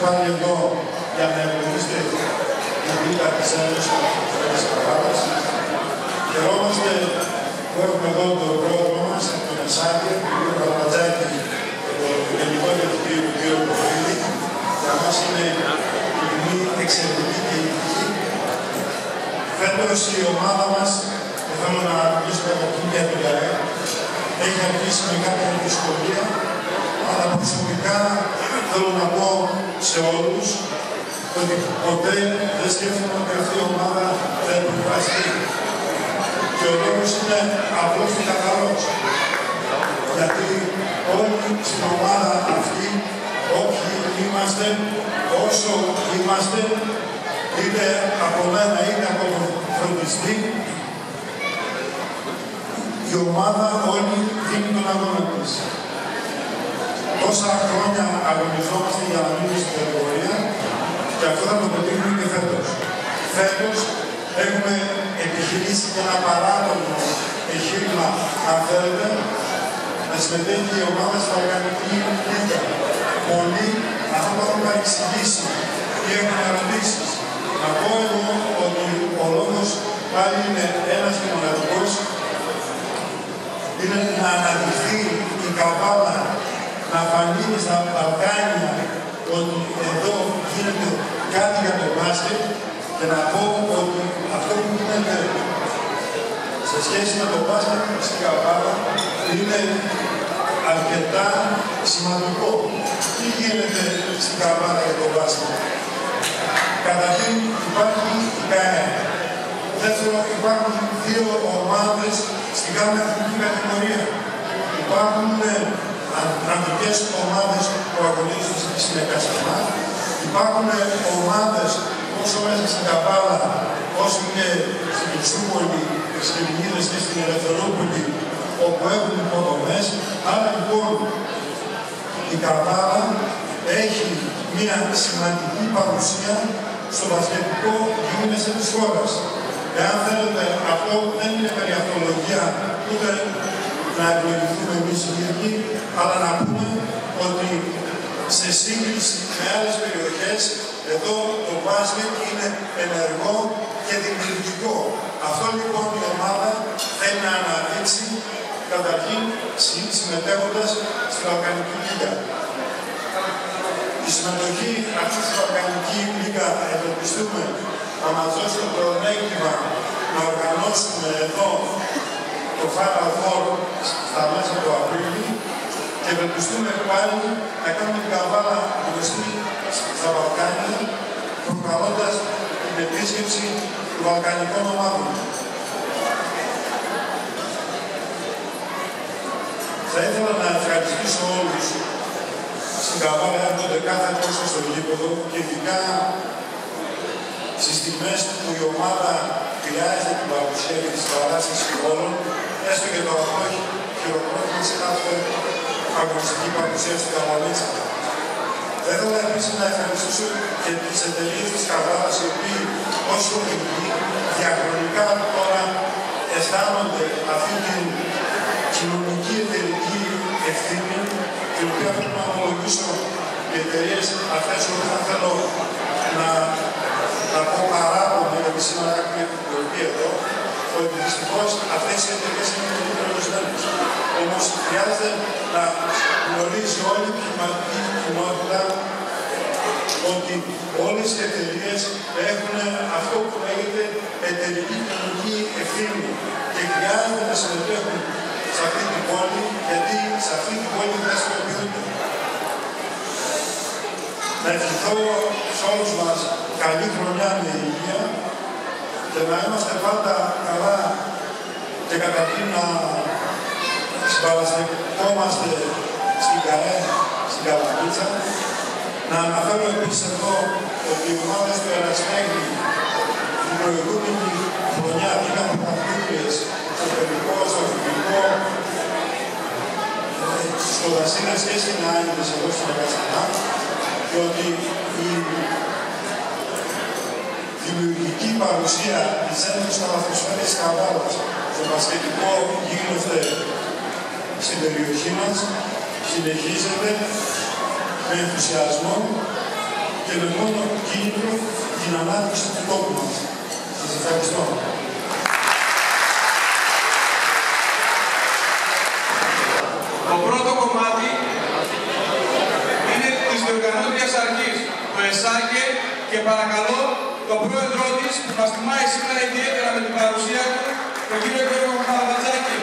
πάλι εδώ για να εμπλουτίσετε την πίτα της Ένωσης της Καβάλας. Χαιρόμαστε που έχουμε εδώ τον πρόεδρο μας, τον Εσάκη, τον κ. Καλατζάκη, τον Γενικό Διευθυντή του κ. Κοφρίδη. Για μας είναι η τιμή εξαιρετική και ειδική. Φέτος η ομάδα μας, και θέλω να μιλήσω καταρχήν για την ΚΑΕ, έχει αρχίσει με κάποια δυσκολία, αλλά προσωπικά θέλω να πω σε όλους ότι ποτέ δεν σκέφτομαι ότι αυτή η ομάδα θα επιβιβαστεί. Και ο λόγος είναι απλώς και καθαρός. Γιατί όλοι στην ομάδα αυτή, όποιοι είμαστε, όσο είμαστε, είτε από μένα είτε από τον φροντιστή, η ομάδα όλη δίνει τον αγώνα της. Τόσα χρόνια αγωνιζόμαστε για να μείνουμε στην κατηγορία και αυτό θα το πετύχουμε και φέτος. Φέτος έχουμε επιχειρήσει και ένα παράδομο εγχείρημα, αν θέλετε, να συμμετέχει η ομάδα στην οργανική λίγα. Πολλοί αυτό το έχουν παρεξηγήσει ή έχουν ερωτήσεις. Να πω εγώ ότι ο λόγος πάλι είναι ένας και μοναδικός, είναι να αναδειχθεί η Καβάλα, να φανεί στα Βαλκάνια ότι εδώ γίνεται κάτι για το μπάσκετ και να πω ότι αυτό που γίνεται σε σχέση με το μπάσκετ στην Καβάλα είναι αρκετά σημαντικό. Τι γίνεται στην Καβάλα για το μπάσκετ? Καταρχήν υπάρχει η ΚΑΕ. Δεύτερον, υπάρχουν δύο ομάδες στην κάθε εθνική κατηγορία. Υπάρχουν ανδρικές ομάδες που αγωνίζονται στη συνεργασία. Υπάρχουν ομάδες όσο μέσα στην Καβάλα, όσο και στην Χρυσούπολη, στις Κελινίδες και στην Ελευθερούπολη, όπου έχουν υποδομές. Άρα λοιπόν η Καβάλα έχει μια σημαντική παρουσία στο μπασκετικό γίγνεσθε της χώρας. Εάν θέλετε, αυτό δεν είναι περί αυτολογία, ούτε να ευλογηθούμε εμείς οι ίδιοι, αλλά να πούμε ότι σε σύγκριση με άλλες περιοχές, εδώ το μπάσκετ είναι ενεργό και δημιουργικό. Αυτό λοιπόν η ομάδα θέλει να αναδείξει, καταρχήν συμμετέχοντας στη Βαλκανική Λίγα. Η συμμετοχή αυτή στη Βαλκανική Λίγα, ευελπιστούμε, να μας δώσει το προνέκτημα να οργανώσουμε εδώ το Final Four στα μέσα του Απρίλη και ευελπιστούμε πάλι να κάνουμε την Καβάλα γνωστή στα Βαλκάνια, προκαλώντας την επίσκεψη των βαλκανικών ομάδων. Θα ήθελα να ευχαριστήσω όλους. Στην Καβάλα έρχονται κάθε τόσο στο γήπεδο και ειδικά στις στιγμές που η ομάδα χρειάζεται την παρουσία και τις παράστασης όλων, έστω και το απλό χειροκρότημα σε κάθε αγωνιστική παρουσία στην Καβαλίτσα. Θα ήθελα επίσης να ευχαριστήσω και τις εταιρείες της Καβάλας, οι οποίοι όσο εκεί διαχρονικά τώρα αισθάνονται αυτή την κοινωνική εταιρική ευθύνη, την οποία πρέπει να ομολογήσω οι εταιρείες αυτές, όπου θα θέλω να πω παράπονο, γιατί σήμερα έχουμε εκλογή εδώ, ότι δυστυχώς αυτές οι εταιρείες είναι πολύ περιορισμένες. Όμως χρειάζεται να γνωρίζει όλη η κοινωνική κοινότητα ότι όλες οι εταιρείες έχουν αυτό που λέγεται εταιρική κοινωνική ευθύνη και χρειάζεται να συμμετέχουν σε αυτή την πόλη, γιατί σε αυτή την πόλη δραστηριοποιούνται. Να ευχηθώ σε όλους μας καλή χρονιά με υγεία και να είμαστε πάντα καλά και καταρχήν να συμπαραστεκόμαστε στην ΚΑΕ, στην Καλαμίτσα. Να αναφέρω επίσης εδώ ότι οι ομάδες του Ερασιτέχνη την προηγούμενη χρονιά πήγαν πρωταθλήτριες στο παιδικό, στο φοιτητικό, στο Δασίλες και στην Άγιντες εδώ στην Εργαστανά, και ότι η δημιουργική παρουσία της Ένωσης Αναθροσφαίρης της Καβάλας στο μπασκετικό γίγνεσθε στην περιοχή μας συνεχίζεται με ενθουσιασμό και με μόνο κίνητρο την ανάπτυξη του τόπου μας. Σας ευχαριστώ. Το πρώτο κομμάτι είναι της διοργανώτριας αρχής, το ΕΣΑΚΕ, και παρακαλώ τον πρόεδρό της που μας τιμάει σήμερα ιδιαίτερα με την παρουσία του, τον κύριο Γιώργο Χαραβατζάκη.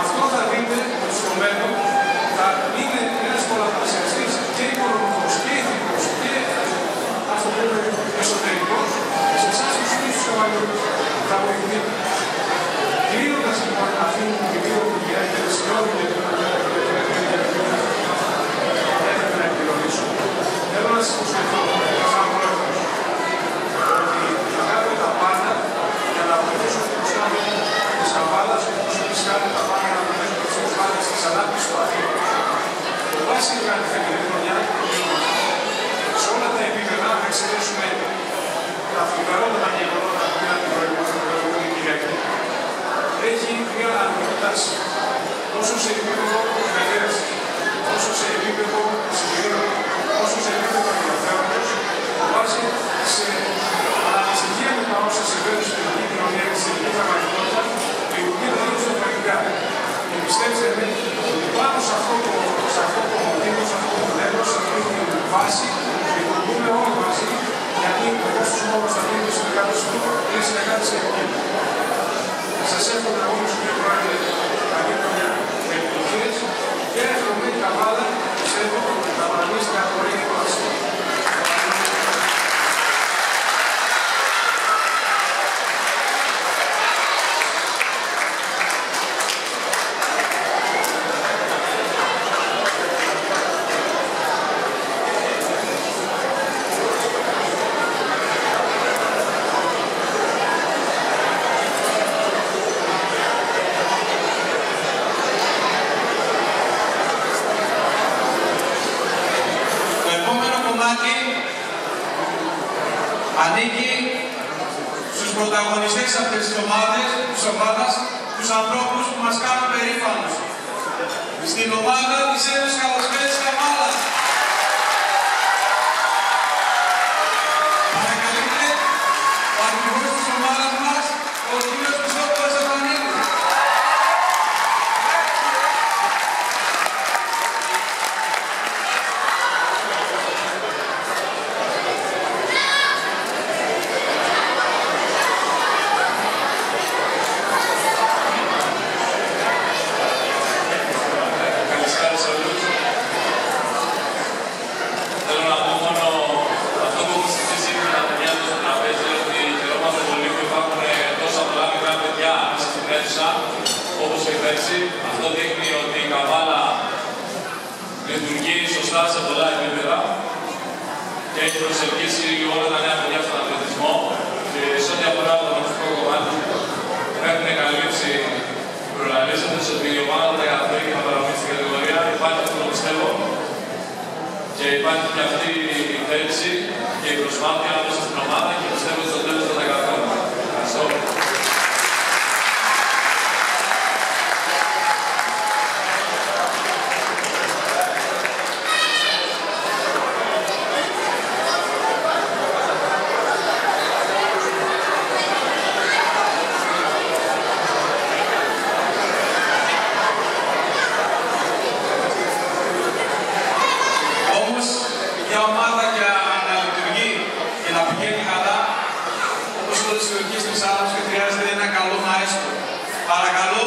Αυτό θα δείτε στο μέλλον, θα είναι θα βοηθείτε. Κλείνοντας λοιπόν αυτήν την κυρία που διάγεται σε όλη την έπρεπε να επικοινωνήσω. Θέλω να σας υποσχεθώ, σαν πρόεδρος, ότι θα κάνω τα πάντα για να βοηθήσω τον συνάδελφο της Καβάλας, όπως επίσης κάνω τα πάντα για να βοηθήσω τις ομάδες της ανάπτυξης του Αθήνα. Το βάση για τη φετινή χρονιά, σε όλα τα επίπεδα, να εξαιρέσουμε τα φοβερότερα γεγονότα που είναι την προηγούμενη Κυριακή, έχει μια αρκετή τόσο σε επίπεδο εκπαίδευσης, όσο σε επίπεδο συμπλήρων, όσο σε επίπεδο ενδιαφέροντος, βάσει σε ανησυχία με τα όσα συμβαίνουν στην ελληνική κοινωνία και στην ελληνική πραγματικότητα, λειτουργεί τελείως διαφορετικά. Και πιστέψτε με, ότι πάνω σε αυτό το μοτίβο, σε αυτό το μοντέλο, σε αυτή τη βάση, λειτουργούμε όλοι μαζί, γιατί ο κόσμος μόνος θα δίνει στους συνεργάτες του, είναι συνεργάτες ελληνικοί. Σας εύχομαι όλους, κύριε Πρόεδρε, καλή χρονιά με επιτυχίες και εύχομαι η Καβάλα, πιστεύω, να παραμείνει στην κατηγορία του Ασύλου. Ανήκει στους πρωταγωνιστές αυτής της ομάδας, τους ανθρώπους που μας κάνουν περήφανους. Στην ομάδα της Ένωσης Καλοσμένης Καβάλας. Παρακαλείτε ο αρχηγός της ομάδας μας, ο κ. Χριστόφορος Εμμανίδης. Όπως και πέρσι, αυτό δείχνει ότι η Καβάλα λειτουργεί σωστά σε πολλά επίπεδα και έχει προσελκύσει όλα τα νέα παιδιά στον αθλητισμό. Και σε ό,τι αφορά το αγωνιστικό κομμάτι, πρέπει να καλύψει προλαλήσαντες ότι η ομάδα θα καταφέρει και θα παραμείνει στην κατηγορία. Υπάρχει αυτό το πιστεύω και υπάρχει και αυτή η θέληση και η προσπάθεια μέσα στην ομάδα και πιστεύω ότι στο τέλος θα τα καταφέρουμε. Ευχαριστώ. Μια ομάδα για να λειτουργεί και να πηγαίνει καλά, όπως όλες οι λειτουργίες της άλλας και χρειάζεται ένα καλό μαέστρο. Παρακαλώ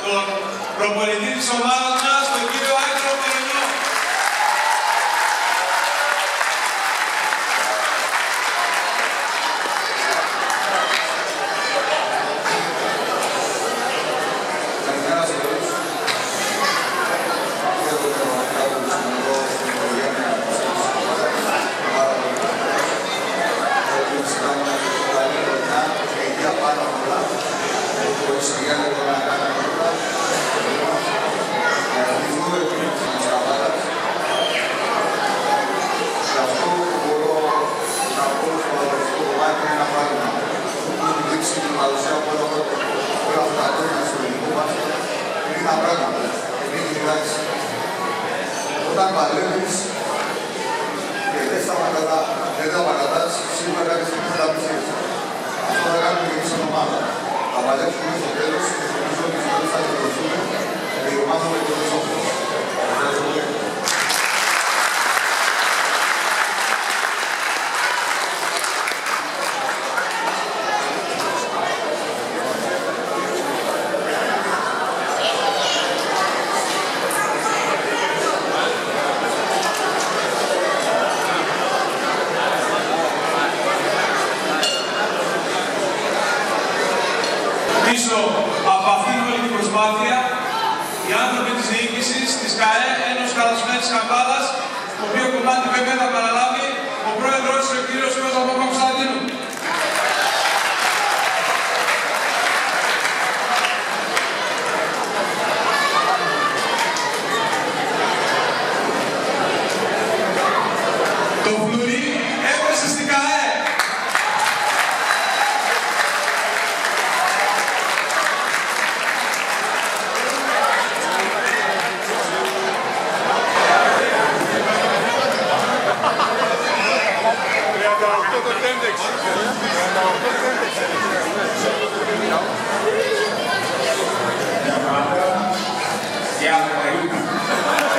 τον προπονητή της ομάδας μας, τον κύριο Άγγελο Κορονιό. Καλημέρα σε όλους. Όταν παλεύεις και δεν τα παρατάς, σίγουρα κάποιες στιγμές θα τα πεις. Αυτό θα κάνουμε και εμείς στην ομάδα. Θα παλέψουμε στο τέλος και νομίζω ότι στο τέλος θα τελειωθούμε και η ομάδα θα τελειωθούμε. Ευχαριστώ πολύ. το οποίο κομμάτι βέβαια θα παραλάβει ο πρόεδρος, ο κύριος Παπα-Κωνσταντίνου. Το φλουρί έπεσε στην ΚΑΕ. Για πάντα,